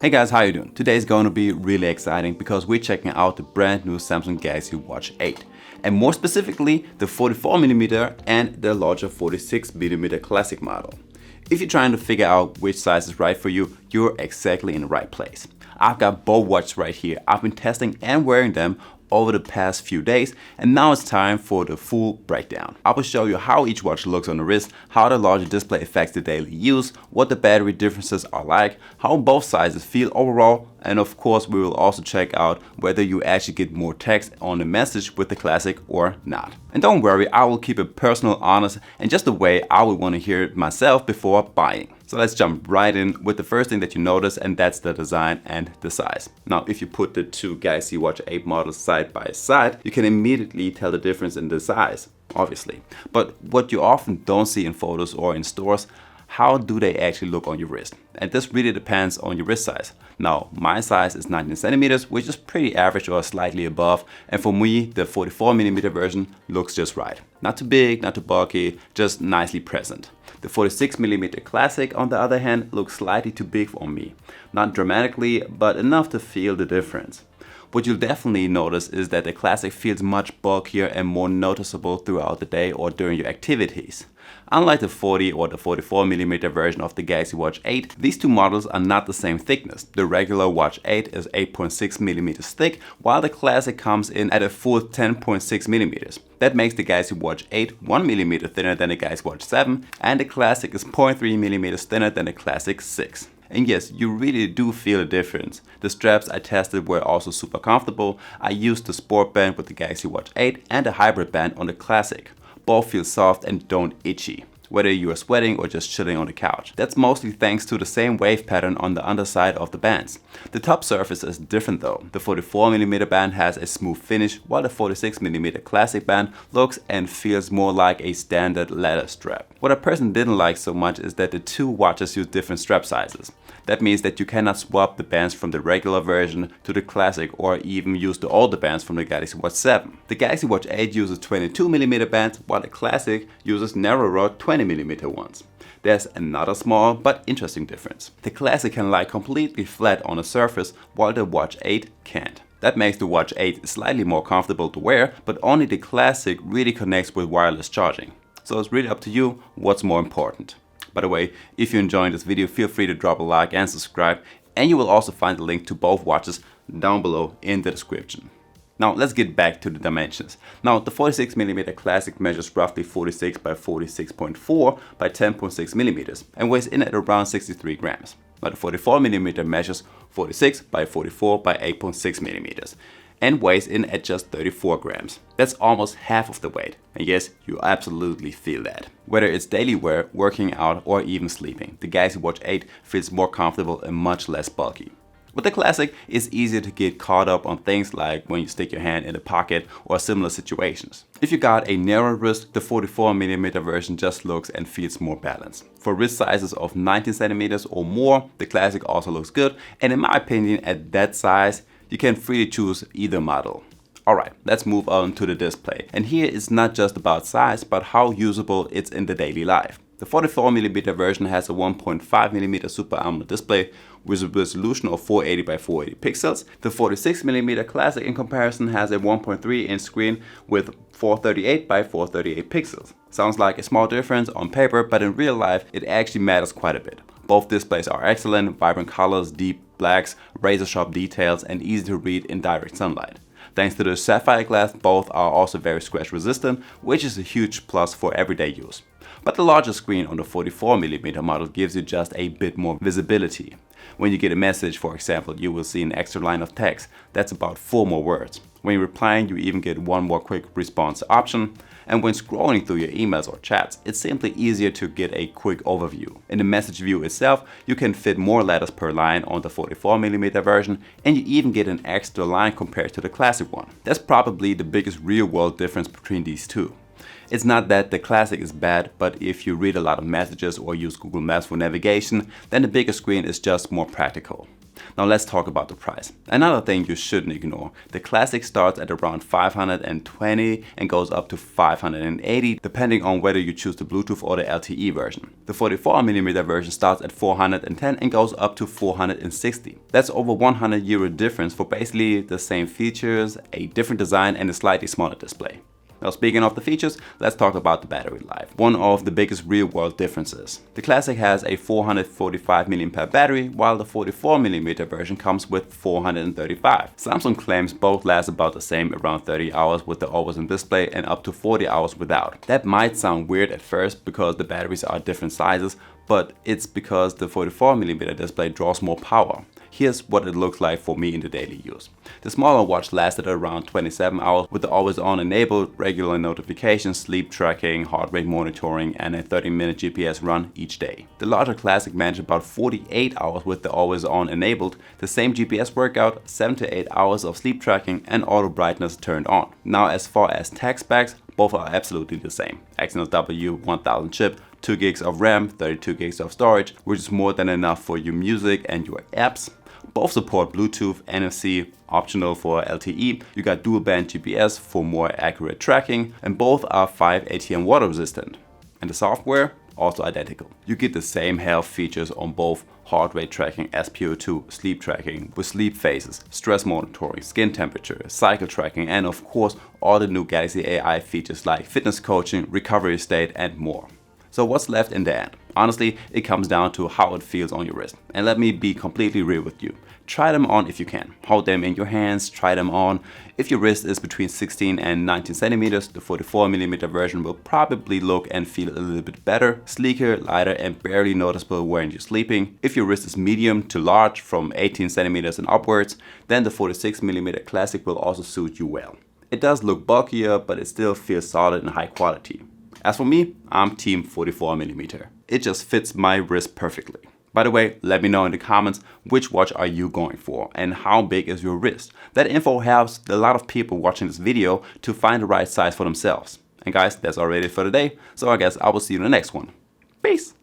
Hey guys, how you doing? Today is going to be really exciting because we're checking out the brand new Samsung Galaxy Watch 8. And more specifically, the 44mm and the larger 46mm classic model. If you're trying to figure out which size is right for you, you're exactly in the right place. I've got both watches right here. I've been testing and wearing them over the past few days, and now it's time for the full breakdown. I will show you how each watch looks on the wrist, how the larger display affects the daily use, what the battery differences are like, how both sizes feel overall, and of course we will also check out whether you actually get more text on the message with the classic or not. And don't worry, I will keep it personal, honest, and just the way I would want to hear it myself before buying. So let's jump right in with the first thing that you notice, and that's the design and the size. Now, if you put the two Galaxy Watch 8 models side by side, you can immediately tell the difference in the size, obviously. But what you often don't see in photos or in stores, how do they actually look on your wrist? And this really depends on your wrist size. Now, my size is 19 centimeters, which is pretty average or slightly above. And for me, the 44mm version looks just right. Not too big, not too bulky, just nicely present. The 46mm Classic, on the other hand, looks slightly too big for me. Not dramatically, but enough to feel the difference. What you'll definitely notice is that the Classic feels much bulkier and more noticeable throughout the day or during your activities. Unlike the 40 or the 44mm version of the Galaxy Watch 8, these two models are not the same thickness. The regular Watch 8 is 8.6mm thick, while the Classic comes in at a full 10.6mm. That makes the Galaxy Watch 8 1mm thinner than the Galaxy Watch 7, and the Classic is 0.3mm thinner than the Classic 6. And yes, you really do feel a difference. The straps I tested were also super comfortable. I used the sport band with the Galaxy Watch 8 and the hybrid band on the Classic. Both feel soft and don't itchy, whether you are sweating or just chilling on the couch. That's mostly thanks to the same wave pattern on the underside of the bands. The top surface is different though. The 44mm band has a smooth finish, while the 46mm Classic band looks and feels more like a standard leather strap. What I personally didn't like so much is that the two watches use different strap sizes. That means that you cannot swap the bands from the regular version to the Classic or even use the older bands from the Galaxy Watch 7. The Galaxy Watch 8 uses 22mm bands, while the Classic uses narrower 20mm ones. There's another small but interesting difference. The Classic can lie completely flat on a surface, while the Watch 8 can't. That makes the Watch 8 slightly more comfortable to wear, but only the Classic really connects with wireless charging. So it's really up to you what's more important. By the way, if you're enjoying this video, feel free to drop a like and subscribe, and you will also find the link to both watches down below in the description. Now let's get back to the dimensions. Now the 46mm Classic measures roughly 46 by 46.4 by 10.6mm and weighs in at around 63 grams. Now the 44mm measures 46 by 44 by 8.6mm and weighs in at just 34 grams. That's almost half of the weight. And yes, you absolutely feel that. Whether it's daily wear, working out, or even sleeping, the Galaxy Watch 8 feels more comfortable and much less bulky. With the Classic, it's easier to get caught up on things like when you stick your hand in a pocket or similar situations. If you got a narrow wrist, the 44mm version just looks and feels more balanced. For wrist sizes of 19 centimeters or more, the Classic also looks good, and in my opinion, at that size, you can freely choose either model. Alright, let's move on to the display. And here it's not just about size, but how usable it's in the daily life. The 44mm version has a 1.5mm Super AMOLED display with a resolution of 480 by 480 pixels. The 46mm Classic in comparison has a 1.3-inch screen with 438 by 438 pixels. Sounds like a small difference on paper, but in real life it actually matters quite a bit. Both displays are excellent, vibrant colors, deep blacks, razor-sharp details, and easy to read in direct sunlight. Thanks to the sapphire glass, both are also very scratch resistant, which is a huge plus for everyday use. But the larger screen on the 44mm model gives you just a bit more visibility. When you get a message, for example, you will see an extra line of text. That's about 4 more words. When you're replying, you even get one more quick response option. And when scrolling through your emails or chats, it's simply easier to get a quick overview. In the message view itself, you can fit more letters per line on the 44mm version, and you even get an extra line compared to the Classic one. That's probably the biggest real-world difference between these two. It's not that the Classic is bad, but if you read a lot of messages or use Google Maps for navigation, then the bigger screen is just more practical. Now let's talk about the price. Another thing you shouldn't ignore. The Classic starts at around 520 and goes up to 580 depending on whether you choose the Bluetooth or the LTE version. The 44mm version starts at 410 and goes up to 460. That's over €100 difference for basically the same features, a different design and a slightly smaller display. Now speaking of the features, let's talk about the battery life. One of the biggest real-world differences. The Classic has a 445 mAh battery, while the 44mm version comes with 435. Samsung claims both last about the same, around 30 hours with the always-on display and up to 40 hours without. That might sound weird at first because the batteries are different sizes, but it's because the 44mm display draws more power. Here's what it looks like for me in the daily use. The smaller watch lasted around 27 hours with the always-on enabled, regular notifications, sleep tracking, heart rate monitoring and a 30-minute GPS run each day. The larger Classic managed about 48 hours with the always-on enabled, the same GPS workout, 7 to 8 hours of sleep tracking and auto brightness turned on. Now as far as tech specs, both are absolutely the same. Exynos W1000 chip, 2 gigs of RAM, 32 gigs of storage, which is more than enough for your music and your apps. Both support Bluetooth, NFC, optional for LTE. You got dual band GPS for more accurate tracking, and both are 5 ATM water resistant. And the software, also identical. You get the same health features on both: heart rate tracking, SpO2, sleep tracking with sleep phases, stress monitoring, skin temperature, cycle tracking, and of course all the new Galaxy AI features like fitness coaching, recovery state and more. So what's left in the end? Honestly, it comes down to how it feels on your wrist. And let me be completely real with you. Try them on if you can. Hold them in your hands, try them on. If your wrist is between 16 and 19 centimeters, the 44mm version will probably look and feel a little bit better, sleeker, lighter and barely noticeable when you're sleeping. If your wrist is medium to large, from 18 centimeters and upwards, then the 46mm Classic will also suit you well. It does look bulkier, but it still feels solid and high quality. As for me, I'm team 44mm. It just fits my wrist perfectly. By the way, let me know in the comments which watch are you going for and how big is your wrist. That info helps a lot of people watching this video to find the right size for themselves. And guys, that's already it for today, so I guess I will see you in the next one. Peace!